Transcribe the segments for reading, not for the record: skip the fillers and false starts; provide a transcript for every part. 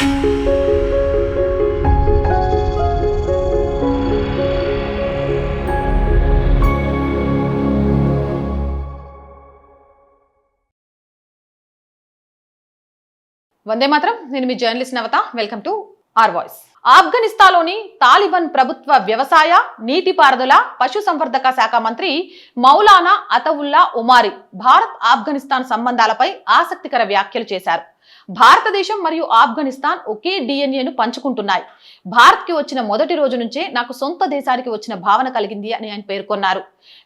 వందే మాత్రం. నేను మీ journalist Navata. Welcome to our voice. ఆఫ్ఘనిస్తాన్లోని తాలిబాన్ ప్రభుత్వ వ్యవసాయ, నీటిపారుదల, పశుసంవర్ధక శాఖ మంత్రి మౌలానా అతవుల్లా ఉమారి భారత్ ఆఫ్ఘనిస్తాన్ సంబంధాలపై ఆసక్తికర వ్యాఖ్యలు చేశారు. భారతదేశం మరియు ఆఫ్ఘనిస్తాన్ ఒకే డిఎన్ఏను పంచుకుంటున్నాయి. భారత్కి వచ్చిన మొదటి రోజు నుంచే నాకు సొంత దేశానికి వచ్చిన భావన కలిగింది అని ఆయన పేర్కొన్నారు.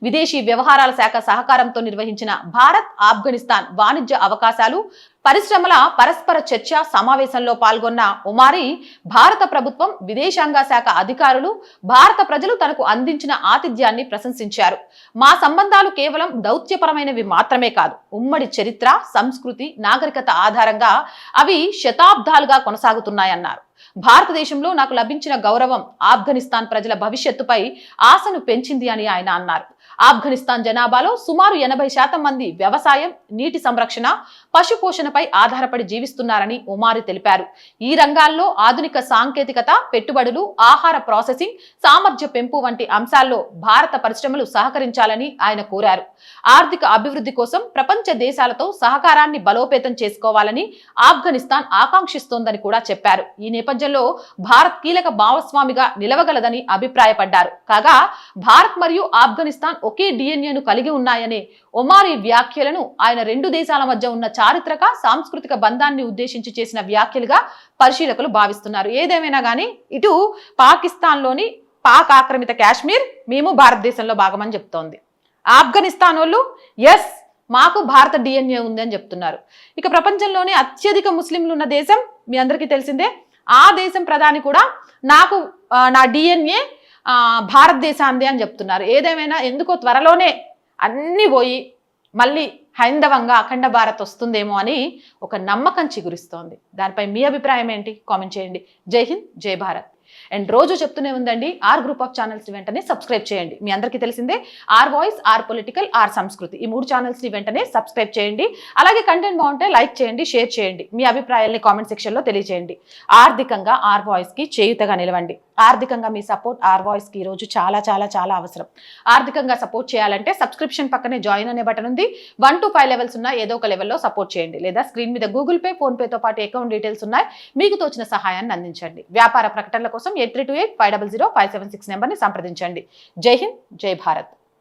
విదేశీ వ్యవహారాల శాఖ సహకారంతో నిర్వహించిన భారత్ ఆఫ్ఘనిస్తాన్ వాణిజ్య అవకాశాలు, పరిశ్రమల పరస్పర చర్చ సమావేశంలో పాల్గొన్న ఉమారి భారత ప్రభుత్వం, విదేశాంగ శాఖ అధికారులు, భారత ప్రజలు తనకు అందించిన ఆతిథ్యాన్ని ప్రశంసించారు. మా సంబంధాలు కేవలం దౌత్యపరమైనవి మాత్రమే కాదు, ఉమ్మడి చరిత్ర, సంస్కృతి, నాగరికత ఆధారంగా అవి శతాబ్దాలుగా కొనసాగుతున్నాయన్నారు. భారతదేశంలో నాకు లభించిన గౌరవం ఆఫ్ఘనిస్తాన్ ప్రజల భవిష్యత్తుపై ఆశను పెంచింది అని ఆయన అన్నారు. ఆఫ్ఘనిస్తాన్ జనాభాలో సుమారు 80% మంది వ్యవసాయం, నీటి సంరక్షణ, పశుపోషణపై ఆధారపడి జీవిస్తున్నారని ఉమారి తెలిపారు. ఈ రంగాల్లో ఆధునిక సాంకేతికత, పెట్టుబడులు, ఆహార ప్రాసెసింగ్ సామర్థ్య పెంపు వంటి అంశాల్లో భారత పరిశ్రమలు సహకరించాలని ఆయన కోరారు. ఆర్థిక అభివృద్ధి కోసం ప్రపంచ దేశాలతో సహకారాన్ని బలోపేతం చేసుకోవాలని ఆఫ్ఘనిస్తాన్ ఆకాంక్షిస్తోందని కూడా చెప్పారు. ఈ నేపథ్యంలో భారత్ కీలక భాగస్వామిగా నిలవగలదని అభిప్రాయపడ్డారు. కాగా భారత్ మరియు ఆఫ్ఘనిస్తాన్ ఒకే డిఎన్ఏను కలిగి ఉన్నాయనే ఒమారి వ్యాఖ్యలను ఆయన రెండు దేశాల మధ్య ఉన్న చారిత్రక, సాంస్కృతిక బంధాన్ని ఉద్దేశించి చేసిన వ్యాఖ్యలుగా పరిశీలకులు భావిస్తున్నారు. ఏదేమైనా కానీ ఇటు పాకిస్తాన్లోని పాక్ ఆక్రమిత కాశ్మీర్ మేము భారతదేశంలో భాగమని చెప్తోంది. ఆఫ్ఘనిస్తాన్ వాళ్ళు ఎస్ మాకు భారత డిఎన్ఏ ఉంది అని చెప్తున్నారు. ఇక ప్రపంచంలోనే అత్యధిక ముస్లింలు ఉన్న దేశం మీ అందరికీ తెలిసిందే. ఆ దేశం ప్రధాని కూడా నాకు నా డిఎన్ఏ భారతదేశాందే అని చెప్తున్నారు. ఏదేమైనా ఎందుకో త్వరలోనే అన్నీ పోయి మళ్ళీ హైందవంగా అఖండ భారత్ వస్తుందేమో అని ఒక నమ్మకం చిగురిస్తోంది. దానిపై మీ అభిప్రాయం ఏంటి? కామెంట్ చేయండి. జై హింద్, జై భారత్. అండ్ రోజు చెప్తూనే ఉందండి, ఆర్ గ్రూప్ ఆఫ్ ఛానల్స్ ని వెంటనే సబ్స్క్రైబ్ చేయండి. మీ అందరికీ తెలిసిందే our voice, our political, our సంస్కృతి, ఈ 3 ఛానల్స్ ని వెంటనే సబ్స్క్రైబ్ చేయండి. అలాగే కంటెంట్ బాగుంటే లైక్ చేయండి, షేర్ చేయండి. మీ అభిప్రాయాల్ని కామెంట్ సెక్షన్ లో తెలియజేయండి. ఆర్థికంగా ఆర్ వాయిస్ కి చేయుతగా నిలవండి. ఆర్థికంగా మీ సపోర్ట్ ఆర్ వాయిస్ కి ఈరోజు చాలా చాలా చాలా అవసరం. ఆర్థికంగా సపోర్ట్ చేయాలంటే సబ్స్క్రిప్షన్ పక్కనే జాయిన్ అనే బటన్ ఉంది. 1 to 5 లెవెల్స్ ఉన్న ఏదో ఒక లెవెల్లో సపోర్ట్ చేయండి. లేదా స్క్రీన్ మీద గూగుల్ పే, ఫోన్ పేతో పాటు అకౌంట్ డీటెయిల్స్ ఉన్నాయి. మీకు తోచిన సహాయాన్ని అందించండి. వ్యాపార ప్రకటనల కోసం 8328500576 నెంబర్ని సంప్రదించండి. జై హింద్, జై భారత్.